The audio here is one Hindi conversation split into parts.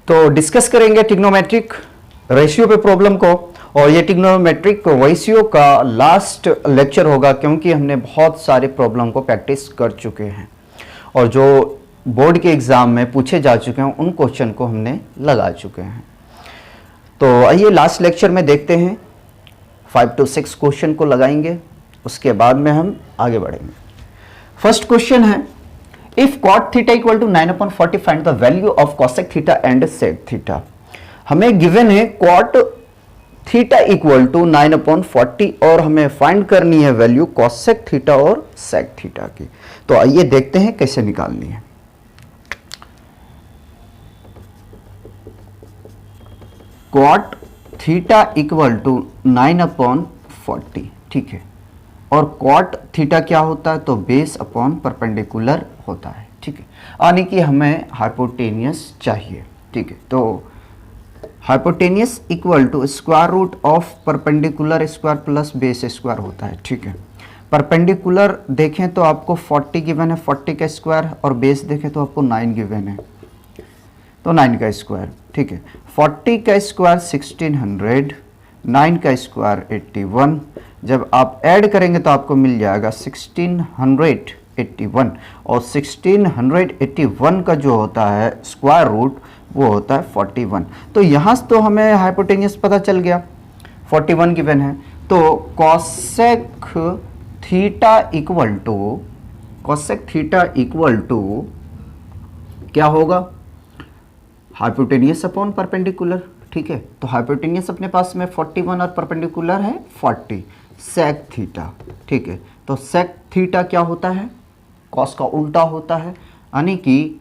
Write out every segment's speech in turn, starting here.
तो डिस्कस करेंगे ट्रिग्नोमेट्रिक रेशियो पे प्रॉब्लम को, और ये ट्रिग्नोमेट्रिक रेशियो का लास्ट लेक्चर होगा क्योंकि हमने बहुत सारे प्रॉब्लम को प्रैक्टिस कर चुके हैं और जो बोर्ड के एग्ज़ाम में पूछे जा चुके हैं उन क्वेश्चन को हमने लगा चुके हैं। तो आइए लास्ट लेक्चर में देखते हैं, 5 to 6 क्वेश्चन को लगाएंगे, उसके बाद में हम आगे बढ़ेंगे। फर्स्ट क्वेश्चन है, if cot theta equal to 9/40 find the value of cosec theta and sec theta. हमें गिवन है cot थीटा इक्वल टू 9/40 और हमें फाइंड करनी है वैल्यू cosec थीटा और sec थीटा की। तो आइए देखते हैं कैसे निकालनी है। cot थीटा इक्वल टू 9/40, ठीक है, और cot थीटा क्या होता है, तो बेस अपॉन परपेंडिकुलर होता है, ठीक है, यानी कि हमें हाइपोटेनियस चाहिए, ठीक है। तो hypotenuse equal to square root of perpendicular square plus base square होता है, ठीक है। परपेंडिकुलर देखें तो आपको 40 गिवन है, 40 का स्क्वायर, और बेस देखें तो आपको 9 गिवन है, तो 9 का स्क्वायर, ठीक है। 40 का स्क्वायर 1600, 9 का स्क्वायर 81, जब आप ऐड करेंगे तो आपको मिल जाएगा 1681, और 1681 का जो होता है स्क्वायर रूट वो होता है 41। तो यहाँ से तो हमें हाइपोटेनियस पता चल गया, 41 गिवन है। तो cosec थीटा इक्वल टू क्या होगा, हाइपोटेनियस अपॉन परपेंडिकुलर, ठीक है। तो हाइपोटेनियस अपने पास में 41 और परपेंडिकुलर है 40, sec थीटा, ठीक है। तो sec थीटा क्या होता है, cos का उल्टा होता है, यानी कि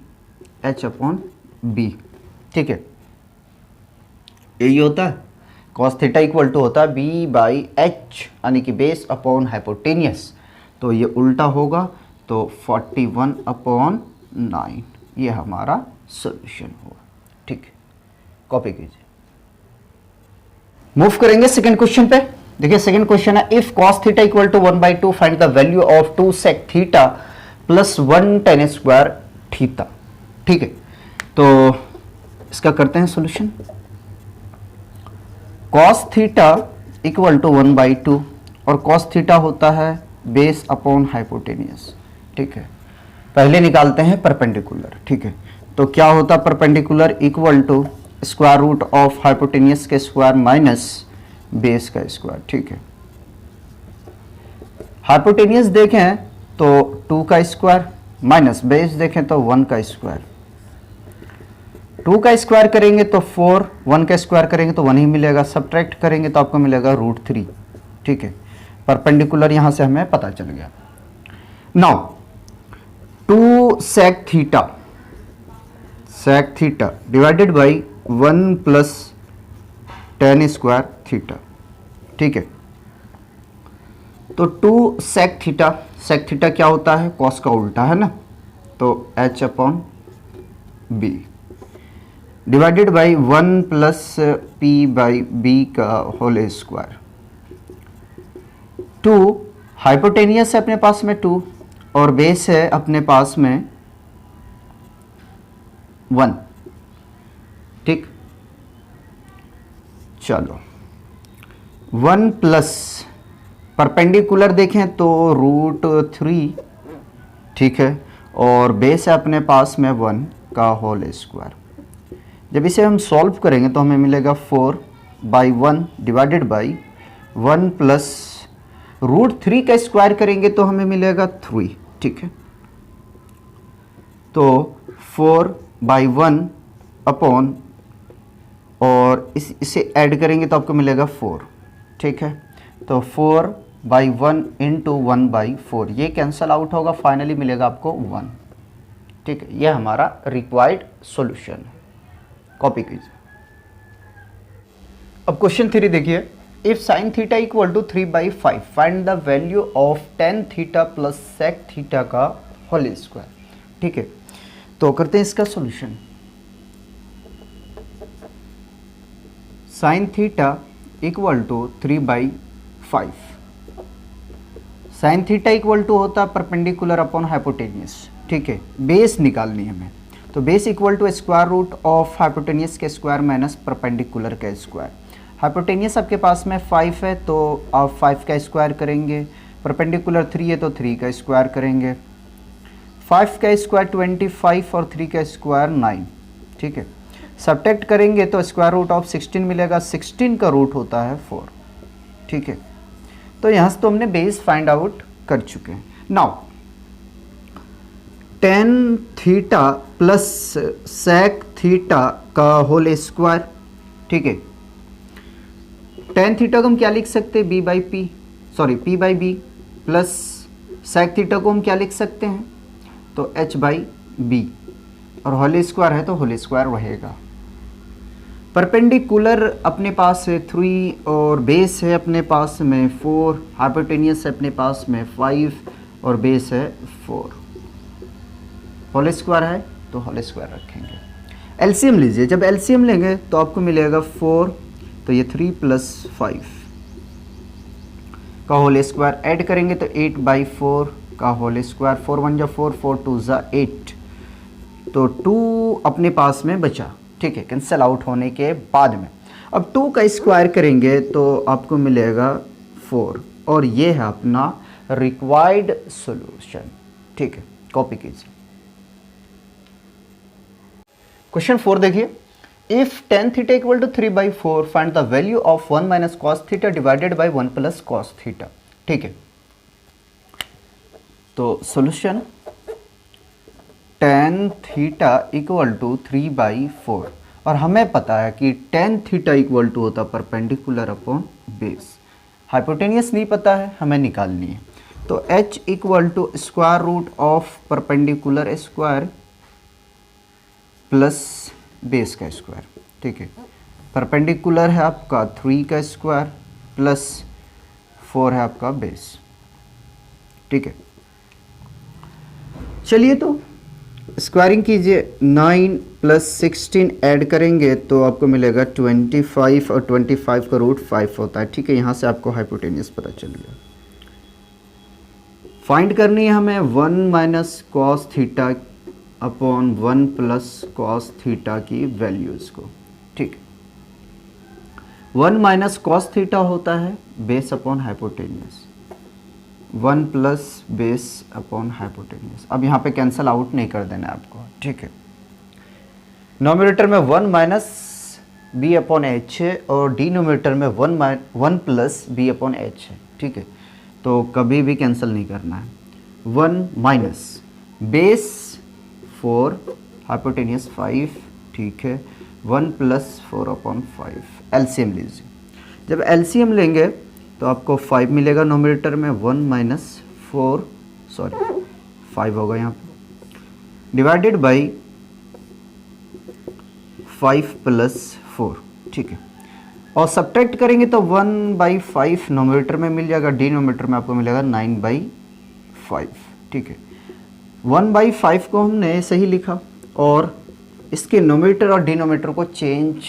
h/b, ठीक है, यही होता है। cos थीटा इक्वल टू होता है b/h, यानी कि बेस अपॉन हाइपोटेनियस, तो ये उल्टा होगा, तो 41/9, ये हमारा सॉल्यूशन होगा, ठीक है। कॉपी कीजिए, मूव करेंगे सेकंड क्वेश्चन पे। देखिए सेकंड क्वेश्चन है, if cos theta equal to 1/2 find the value of 2 sec theta plus 1 tan square theta, ठीक है। तो इसका करते हैं solution. cos theta equal to 1/2 और cos थीटा होता है बेस अपॉन हाइपोटेनियस, ठीक है। पहले निकालते हैं परपेंडिकुलर, ठीक है। तो क्या होता perpendicular equal to square root of hypotenuse के स्क्वायर माइनस बेस का स्क्वायर, ठीक है। हाइपोटेनियस देखें तो 2 का स्क्वायर माइनस बेस देखें तो 1 का स्क्वायर, 2 का स्क्वायर करेंगे तो 4, 1 का स्क्वायर करेंगे तो 1 ही मिलेगा, सब्ट्रैक्ट करेंगे तो आपको मिलेगा √3, ठीक है। परपेंडिकुलर यहां से हमें पता चल गया। Now 2 sec theta divided by 1 plus tan square theta, ठीक है। तो 2 sec थीटा क्या होता है, cos का उल्टा है ना, तो h/b divided by 1 plus p/b का होल स्क्वायर। 2 हाइपोटेनियस है अपने पास में 2 और बेस है अपने पास में 1, ठीक। चलो 1 प्लस परपेंडिकुलर देखें तो √3, ठीक है, और बेस है अपने पास में 1 का होल स्क्वायर। जब इसे हम सॉल्व करेंगे तो हमें मिलेगा 4/1 डिवाइडेड बाई 1 प्लस √3 का स्क्वायर करेंगे तो हमें मिलेगा 3, ठीक है। तो 4/1 अपॉन, और इसे ऐड करेंगे तो आपको मिलेगा 4, ठीक है। तो 4/1 इंटू 1/4, ये कैंसल आउट होगा, फाइनली मिलेगा आपको 1, ठीक है। ये हमारा रिक्वायर्ड सॉल्यूशन है, कॉपी कीजिए। अब क्वेश्चन 3 देखिए, if sin theta equal to 3/5 find the value of tan theta plus sec theta का होल स्क्वायर, ठीक है। तो करते हैं इसका solution. sin theta equal to 3/5, sin theta equal to होता है परपेंडिकुलर अपॉन हाइपोटेनियस, ठीक है। बेस निकालनी है हमें, तो base equal to square root of hypotenuse के स्क्वायर माइनस परपेंडिकुलर का स्क्वायर। हाइपोटेनियस आपके पास में 5 है तो आप 5 का स्क्वायर करेंगे, परपेंडिकुलर 3 है तो 3 का स्क्वायर करेंगे, 5 का स्क्वायर 25 और 3 का स्क्वायर 9, ठीक है। सब्ट्रैक्ट करेंगे तो स्क्वायर रूट ऑफ 16 मिलेगा, 16 का रूट होता है 4, ठीक है। तो यहाँ से तो हमने बेस फाइंड आउट कर चुके हैं। Now tan theta plus sec theta का होल स्क्वायर, ठीक है। tan थीटा को हम क्या लिख सकते हैं, p by B plus sec theta को हम क्या लिख सकते हैं, तो h बाई बी, और होल स्क्वायर है तो होल स्क्वायर रहेगा। परपेंडिकुलर अपने पास है 3 और बेस है अपने पास में 4, हाइपोटेनियस है अपने पास में 5 और बेस है 4, होल स्क्वायर है तो होल स्क्वायर रखेंगे। एलसीएम लीजिए, जब एलसीएम लेंगे तो आपको मिलेगा 4, तो ये 3 प्लस 5 का होल स्क्वायर, ऐड करेंगे तो 8 बाई 4 का होल स्क्वायर, 4 1 जा 4, 4 2 जा 8, तो 2 अपने पास में बचा, ठीक है, कैंसिल आउट होने के बाद में। अब 2 का स्क्वायर करेंगे तो आपको मिलेगा 4, और ये है अपना रिक्वायर्ड सॉल्यूशन, ठीक है। कॉपी कीजिए। क्वेश्चन 4 देखिए, if tan theta equal to 3/4 find the value of 1 minus cos theta divided by 1 plus cos theta, ठीक है। तो solution tan theta equal to 3/4, और हमें पता है कि tan थीटा इक्वल टू होता परपेंडिकुलर अपॉन बेस। हाइपोटेनियस नहीं पता है, हमें निकालनी है, तो h equal to square root of perpendicular square plus base का स्क्वायर, ठीक है। परपेंडिकुलर है आपका 3 का स्क्वायर प्लस 4 है आपका बेस, ठीक है। चलिए तो स्क्वायरिंग कीजिए, 9 प्लस 16 ऐड करेंगे तो आपको मिलेगा 25, और 25 का रूट 5 होता है, ठीक है। यहाँ से आपको हाइपोटेनियस पता चल गया। फाइंड करनी है हमें 1 minus cos theta upon 1 plus cos theta की वैल्यूज़ को, ठीक। 1 माइनस कॉस थीटा होता है base upon hypotenuse, 1 plus base upon hypotenuse. अब यहाँ पे कैंसल आउट नहीं कर देना है आपको, ठीक है। नोमिनेटर में 1 माइनस बी अपॉन एच है और डिनोमिनेटर में 1 प्लस बी अपॉन एच है, ठीक है। तो कभी भी कैंसिल नहीं करना है। 1 माइनस बेस 4, हाइपोटेनियस 5, ठीक है, 1 प्लस 4 अपॉन 5। एलसीएम लीजिए, जब एलसीएम लेंगे तो आपको 5 मिलेगा नोमिनेटर में, 1 माइनस 5 होगा यहाँ पे, डिवाइडेड बाई 5 प्लस 4, ठीक है। और सब्ट्रैक्ट करेंगे तो 1/5 नोमिनेटर में मिल जाएगा, डिनोमिनेटर में आपको मिलेगा 9/5, ठीक है। 1/5 को हमने ऐसे ही लिखा और इसके नोमिनेटर और डिनोमिनेटर को चेंज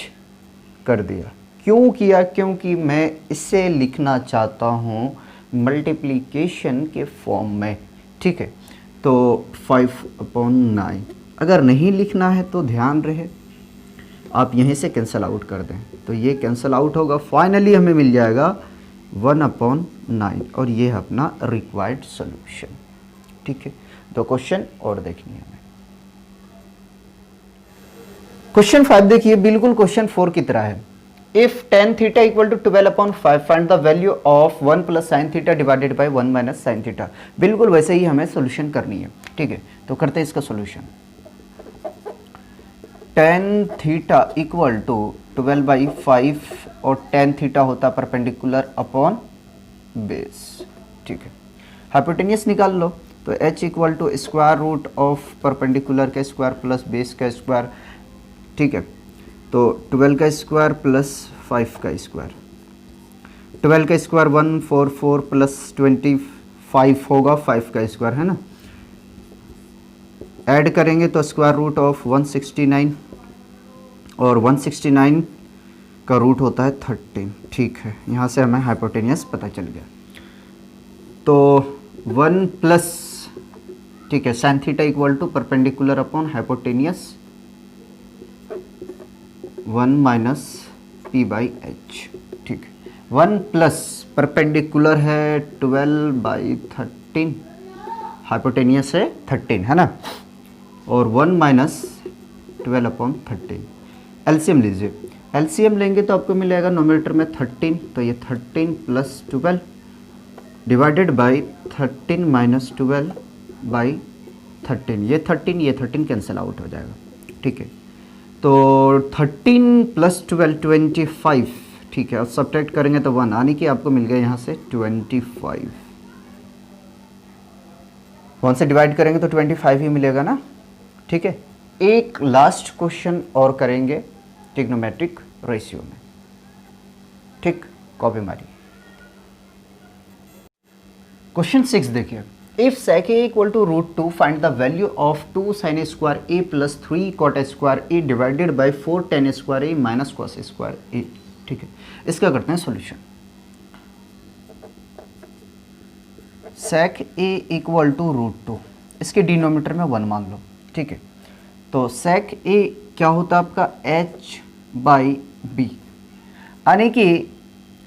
कर दिया। क्यों किया? क्योंकि मैं इसे लिखना चाहता हूँ मल्टीप्लिकेशन के फॉर्म में, ठीक है। तो 5/9 अगर नहीं लिखना है तो ध्यान रहे आप यहीं से कैंसिल आउट कर दें, तो ये कैंसिल आउट होगा। फाइनली हमें मिल जाएगा 1/9, और ये है अपना रिक्वायर्ड सॉल्यूशन, ठीक है। तो क्वेश्चन और देखनी है हमें। क्वेश्चन 5 देखिए, बिल्कुल क्वेश्चन 4 की तरह है। If tan theta equal to 12/5 find the value of 1 plus sine theta divided by 1 minus sine theta. बिल्कुल वैसे ही हमें सोल्यूशन करनी है, ठीक है। तो करते हैं इसका solution. tan theta equal to 12/5 और tan थीटा होता परपेंडिकुलर अपॉन बेस, ठीक है। हाइपोटेनियस निकाल लो, तो h equal to square root of perpendicular का स्क्वायर प्लस बेस का स्क्वायर, ठीक है। तो 12 का स्क्वायर प्लस 5 का स्क्वायर, 12 का स्क्वायर 144 प्लस 25 होगा 5 का स्क्वायर, है ना। ऐड करेंगे तो स्क्वायर रूट ऑफ 169, और 169 का रूट होता है 13, ठीक है। यहाँ से हमें हाइपोटेनियस पता चल गया। तो 1 प्लस ठीक है, sine theta equal to perpendicular upon hypotenuse 1 minus P by H. ठीक है, 1 प्लस परपेंडिकुलर है 12/13, हाइपोटेनियस है 13 है ना, और 1 माइनस 12/13। एलसीएम लीजिए, एलसीएम लेंगे तो आपको मिलेगा नोमिनेटर में 13, तो ये 13 प्लस 12 डिवाइडेड बाई 13 माइनस 12/13, ये 13 कैंसिल आउट हो जाएगा। ठीक है, तो 13 प्लस 12 25। ठीक है, और सब्ट्रैक्ट करेंगे तो 1, यानी कि आपको मिल गया यहाँ से 25। 1 से डिवाइड करेंगे तो 25 ही मिलेगा ना। ठीक है, एक लास्ट क्वेश्चन और करेंगे ट्रिग्नोमेट्रिक रेशियो में। ठीक, कॉपी मारिए। क्वेश्चन 6 देखिए, if sec a equal to √2 find the value of 2 sin a square a plus 3 cot a square a divided by 4 tan a square a minus cos a square a। ठीक है, इसका करते हैं solution. sec a equal to √2, इसके डिनोमिनेटर में 1 मान लो। ठीक है, तो sec a क्या होता है आपका h बाई बी, यानी कि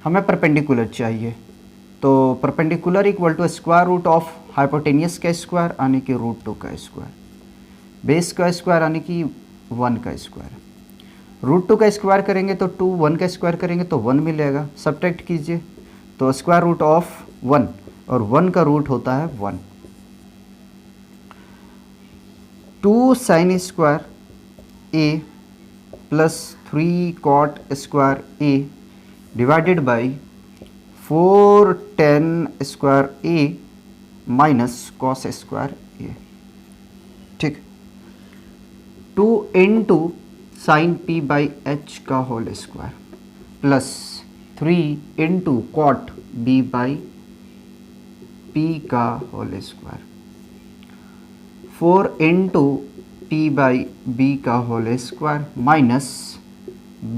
हमें परपेंडिकुलर चाहिए, तो perpendicular equal to square root of hypotenuse का स्क्वायर यानी कि √2 का स्क्वायर, बेस का स्क्वायर यानी कि 1 का स्क्वायर। √2 का स्क्वायर करेंगे तो 2, 1 का स्क्वायर करेंगे तो 1 मिलेगा, सब्ट्रैक्ट कीजिए तो स्क्वायर रूट ऑफ 1, और 1 का रूट होता है 1। 2 sin square a plus 3 cot square a divided by 4 tan square a minus cos square a। ठीक, 2 into sine p by H का whole square plus 3 into cot b by p का whole square, 4 into p by b का whole square minus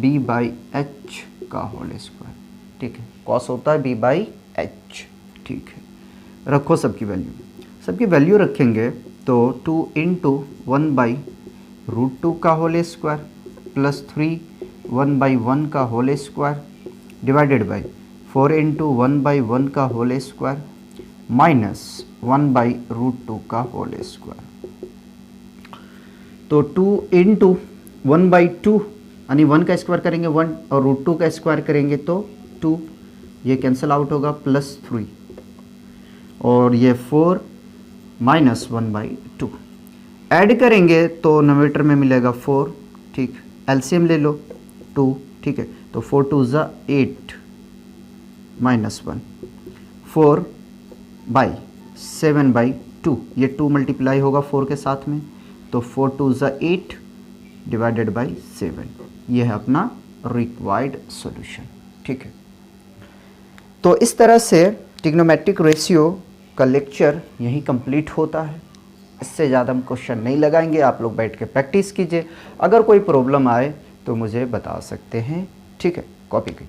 b by h का होल स्क्वायर। ठीक है, कॉस होता है b बाई h। ठीक है, रखो सबकी वैल्यू रखेंगे तो 2 इंटू 1/√2 का होल स्क्वायर प्लस 3 1/1 का whole square divided by 4 into 1/1 का होल स्क्वायर माइनस 1/√2 का होल स्क्वायर। तो 2 इंटू 1/2 यानी 1 का स्क्वायर करेंगे 1, और √2 का स्क्वायर करेंगे तो 2, ये कैंसिल आउट होगा, प्लस 3, और ये 4 माइनस 1/2 ऐड करेंगे तो नोमिनेटर में मिलेगा 4। ठीक, एलसीएम ले लो 2। ठीक है, तो 4 2 ज़ा 8 माइनस 1, 4 बाई 7/2, ये 2 मल्टीप्लाई होगा 4 के साथ में, तो 4 2 ज़ा 8 डिवाइडेड बाई 7, ये है अपना रिक्वायर्ड सॉल्यूशन। ठीक है, तो इस तरह से ट्रिग्नोमेट्रिक रेशियो का लेक्चर यहीं कंप्लीट होता है। इससे ज़्यादा हम क्वेश्चन नहीं लगाएंगे, आप लोग बैठ के प्रैक्टिस कीजिए। अगर कोई प्रॉब्लम आए तो मुझे बता सकते हैं। ठीक है, कॉपी कीजिए।